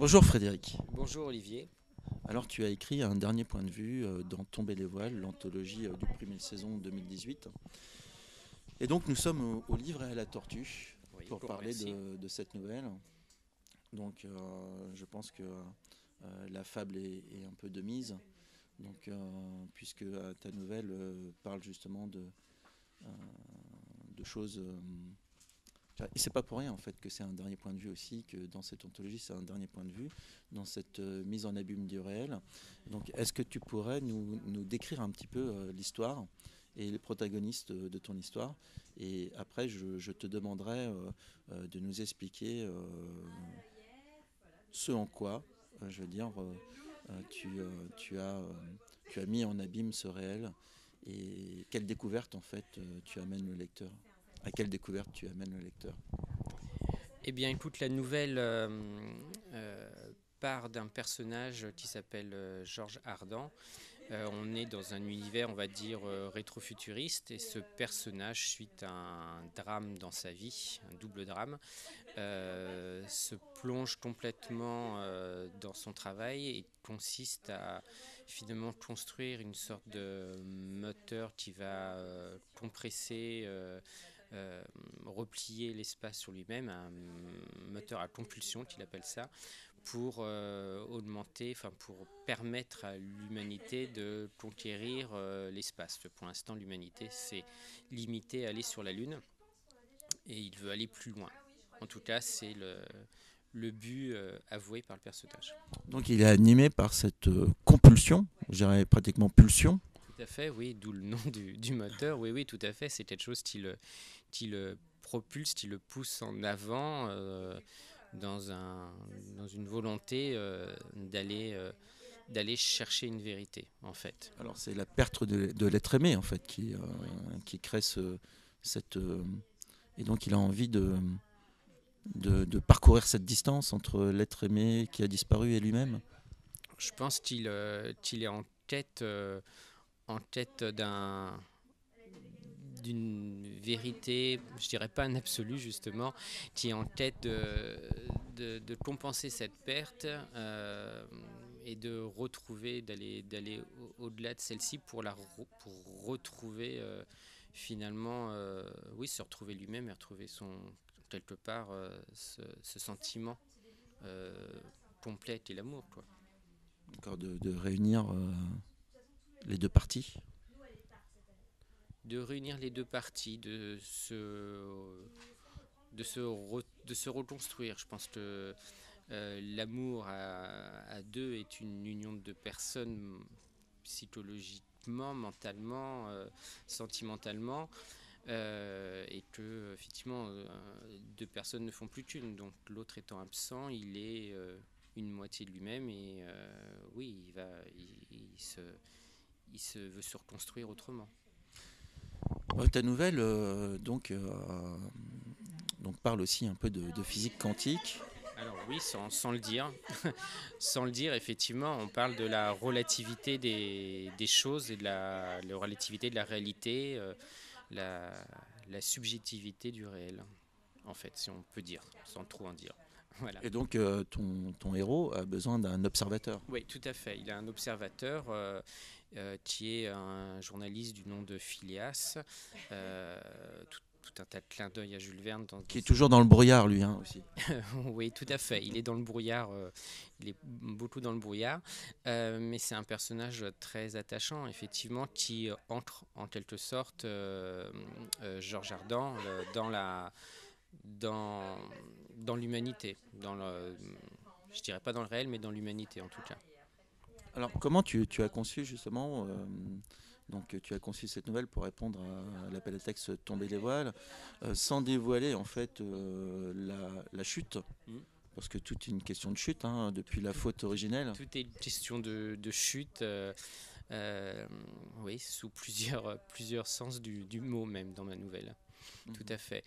Bonjour Frédéric. Bonjour Olivier. Alors tu as écrit un dernier point de vue dans Tomber les voiles, l'anthologie du premier saison 2018. Et donc nous sommes au livre et à la tortue Oui, pour bon, parler merci. de cette nouvelle. Donc je pense que la fable est un peu de mise. Donc puisque ta nouvelle parle justement euh, de choses. Et c'est pas pour rien en fait que c'est un dernier point de vue aussi, que dans cette anthologie c'est un dernier point de vue, dans cette mise en abîme du réel. Donc est-ce que tu pourrais nous décrire un petit peu l'histoire et les protagonistes de ton histoire, et après je te demanderai de nous expliquer ce en quoi, je veux dire, tu as mis en abîme ce réel, et quelle découverte en fait tu amènes le lecteur. À quelle découverte tu amènes le lecteur. Eh bien, écoute, la nouvelle euh, part d'un personnage qui s'appelle Georges Ardan. On est dans un univers, on va dire, rétrofuturiste, et ce personnage, suite à un drame dans sa vie, un double drame, se plonge complètement dans son travail et consiste à finalement construire une sorte de moteur qui va compresser, replier l'espace sur lui-même, un moteur à compulsion qu'il appelle ça, pour augmenter, enfin pour permettre à l'humanité de conquérir l'espace. Pour l'instant, l'humanité s'est limitée à aller sur la Lune et il veut aller plus loin. En tout cas, c'est le but avoué par le personnage. Donc il est animé par cette compulsion, je dirais pratiquement pulsion. Tout à fait, oui, d'où le nom du moteur. Oui, oui, tout à fait. C'est quelque chose qui le propulse, qui le pousse en avant dans, dans une volonté d'aller chercher une vérité, en fait. Alors c'est la perte de l'être aimé en fait Oui. qui crée cette... et donc il a envie de parcourir cette distance entre l'être aimé qui a disparu et lui-même. Je pense qu'il est en quête d'une vérité, je dirais pas un absolu justement, qui est en tête de compenser cette perte et de retrouver, d'aller au-delà de celle-ci pour retrouver finalement, oui, se retrouver lui-même et retrouver quelque part ce sentiment euh, complet qui est l'amour, quoi. D'accord, de réunir les deux parties. De réunir les deux parties, de se reconstruire. Je pense que l'amour à deux est une union de deux personnes psychologiquement, mentalement, sentimentalement, et que effectivement deux personnes ne font plus qu'une. Donc l'autre étant absent, il est une moitié de lui-même et oui, il se veut se reconstruire autrement. Ta nouvelle donc parle aussi un peu de physique quantique. Alors oui, sans le dire, sans le dire, effectivement, on parle de la relativité des choses et de la relativité de la réalité, la, la subjectivité du réel, en fait, si on peut dire, sans trop en dire. Voilà. Et donc ton héros a besoin d'un observateur. Oui, tout à fait. Il a un observateur qui est un journaliste du nom de Phileas. Euh, tout un tas de clins d'œil à Jules Verne Qui dans est toujours dans le brouillard lui aussi. Oui, tout à fait. Il est dans le brouillard, il est beaucoup dans le brouillard, mais c'est un personnage très attachant, effectivement, qui entre en quelque sorte Georges Ardan dans, dans l'humanité, je dirais pas dans le réel, mais dans l'humanité en tout cas. Alors comment tu as conçu justement donc tu as conçu cette nouvelle pour répondre à l'appel à texte Tomber les voiles, sans dévoiler en fait la chute, Mm. parce que tout est une question de chute hein, depuis la faute originelle. Tout est une question de chute, oui, sous plusieurs sens du mot même dans ma nouvelle. Tout Mhm. à fait.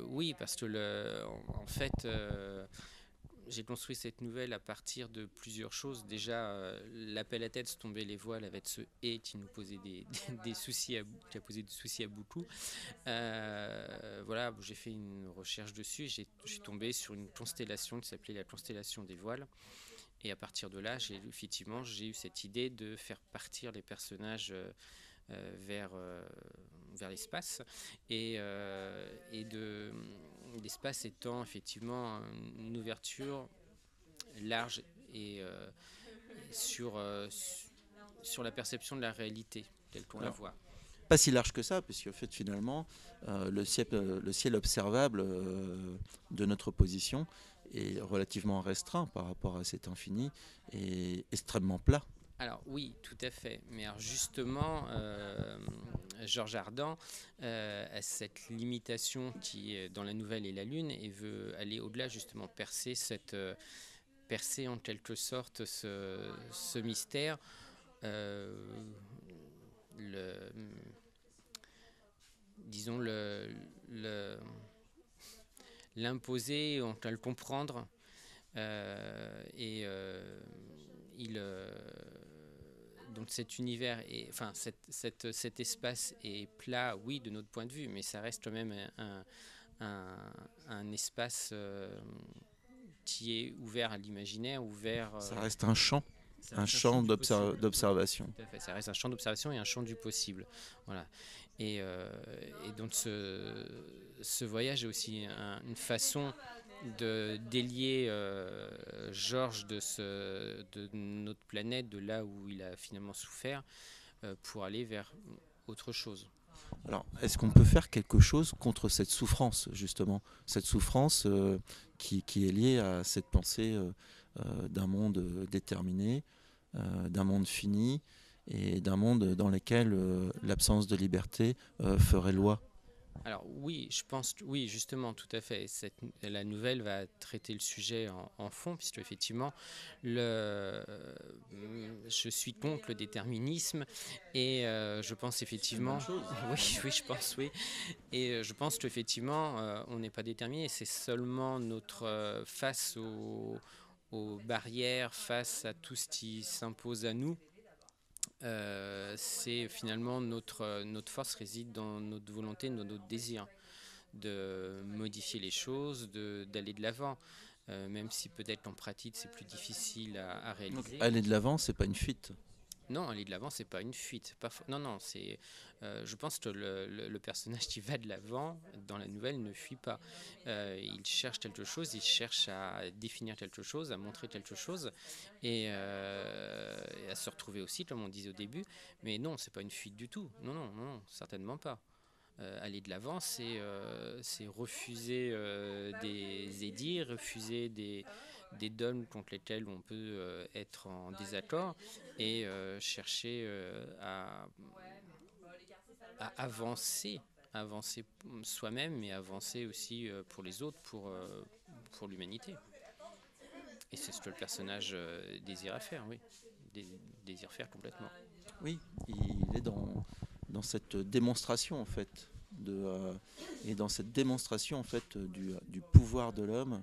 Oui, parce que en fait, j'ai construit cette nouvelle à partir de plusieurs choses. Déjà, l'appel à tête, se tomber les voiles avec ce et qui nous posait des soucis, qui a posé des soucis à beaucoup. Voilà, j'ai fait une recherche dessus. Je suis tombé sur une constellation qui s'appelait la constellation des voiles. Et à partir de là, effectivement, j'ai eu cette idée de faire partir les personnages vers l'espace et de l'espace étant effectivement une ouverture large et sur la perception de la réalité telle qu'on la voit. Pas si large que ça, puisque en fait, finalement, le ciel observable de notre position est relativement restreint par rapport à cet infini et extrêmement plat. Alors oui, tout à fait. Mais alors justement, Georges Ardan a cette limitation qui est dans la nouvelle et la Lune et veut aller au-delà, justement, percer en quelque sorte ce mystère. Disons l'imposer, on peut le comprendre. Donc cet univers, enfin cet espace est plat, oui, de notre point de vue, mais ça reste quand même un espace qui est ouvert à l'imaginaire, ouvert. Ça reste un champ. Un champ d'observation. Tout à fait, ça reste un champ d'observation et un champ du possible. Voilà. Et donc ce voyage est aussi une façon de délier Georges de notre planète, de là où il a finalement souffert, pour aller vers autre chose. Alors, est-ce qu'on peut faire quelque chose contre cette souffrance, justement, cette souffrance qui est liée à cette pensée d'un monde déterminé, d'un monde fini, et d'un monde dans lequel l'absence de liberté ferait loi? Alors oui, je pense, oui, justement, tout à fait. La nouvelle va traiter le sujet en fond, puisque effectivement, je suis contre le déterminisme et je pense effectivement, oui, je pense, oui, et je pense qu'effectivement, on n'est pas déterminé. C'est seulement notre face aux barrières, face à tout ce qui s'impose à nous. C'est finalement notre force réside dans notre volonté, dans notre désir de modifier les choses, d'aller de l'avant, même si peut-être en pratique c'est plus difficile à réaliser. Donc, aller de l'avant, c'est pas une fuite. Non, aller de l'avant, c'est pas une fuite. Non, c'est. Je pense que le personnage qui va de l'avant dans la nouvelle ne fuit pas. Il cherche quelque chose, il cherche à définir quelque chose, à montrer quelque chose, et à se retrouver aussi, comme on disait au début. Mais non, c'est pas une fuite du tout. Non, certainement pas. Aller de l'avant, c'est refuser des édits, refuser des dogmes contre lesquels on peut être en désaccord et chercher à avancer soi-même, mais avancer aussi pour les autres, pour l'humanité. Et c'est ce que le personnage désire faire, oui. Désire faire complètement. Oui, il est dans cette démonstration en fait et dans cette démonstration en fait du pouvoir de l'homme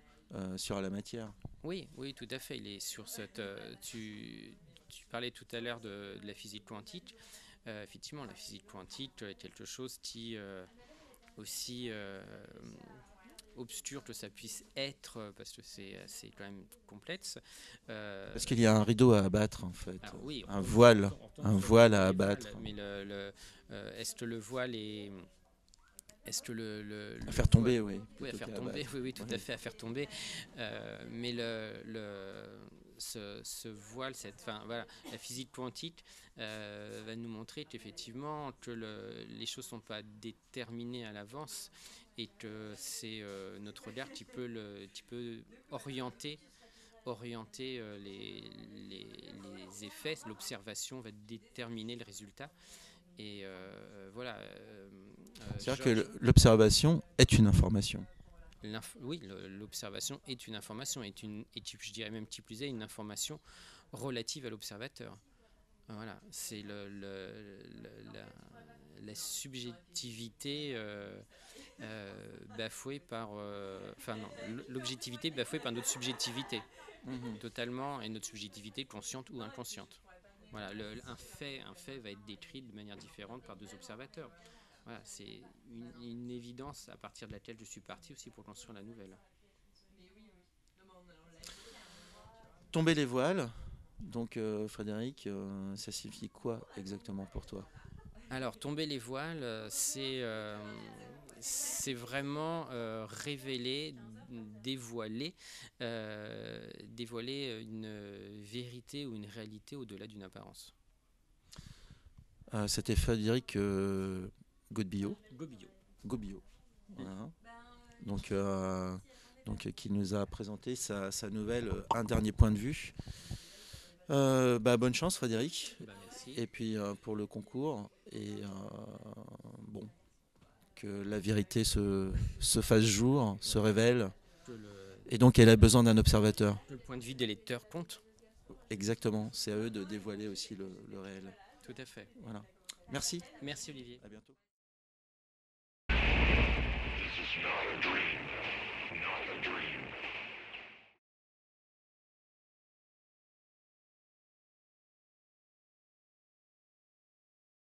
sur la matière. Oui, tout à fait. Il est sur cette. Tu parlais tout à l'heure de la physique quantique. Effectivement, la physique quantique est quelque chose qui aussi obscur que ça puisse être, parce que c'est quand même complexe. Parce qu'il y a un rideau à abattre en fait, Alors, oui, un voile à abattre. Mais est-ce que le voile est à faire tomber, oui. Oui, à faire tomber, oui, tout à fait, à faire tomber. Mais ce voile, voilà, la physique quantique va nous montrer qu'effectivement que les choses ne sont pas déterminées à l'avance et que c'est notre regard qui peut orienter les effets. L'observation va déterminer le résultat. Et voilà. C'est-à-dire que l'observation est une information. Oui, l'observation est une information, je dirais même qui plus est, une information relative à l'observateur. Voilà, c'est la subjectivité bafouée par... Enfin non, l'objectivité bafouée par notre subjectivité, totalement, et notre subjectivité consciente ou inconsciente. Voilà, un fait va être décrit de manière différente par deux observateurs. Voilà, c'est une évidence à partir de laquelle je suis parti aussi pour construire la nouvelle. Tomber les voiles, donc Frédéric, ça signifie quoi exactement pour toi? Alors, tomber les voiles, c'est vraiment révéler, dévoiler, dévoiler une vérité ou une réalité au-delà d'une apparence. C'était Frédéric Godbillot. Gobillot. Voilà. Donc, qui nous a présenté sa nouvelle Un dernier point de vue. Bonne chance Frédéric. Merci. Et puis pour le concours. Et bon, que la vérité se fasse jour, se révèle. Et donc elle a besoin d'un observateur. Le point de vue des lecteurs compte. Exactement, c'est à eux de dévoiler aussi le réel. Tout à fait. Voilà. Merci. Merci Olivier. À bientôt.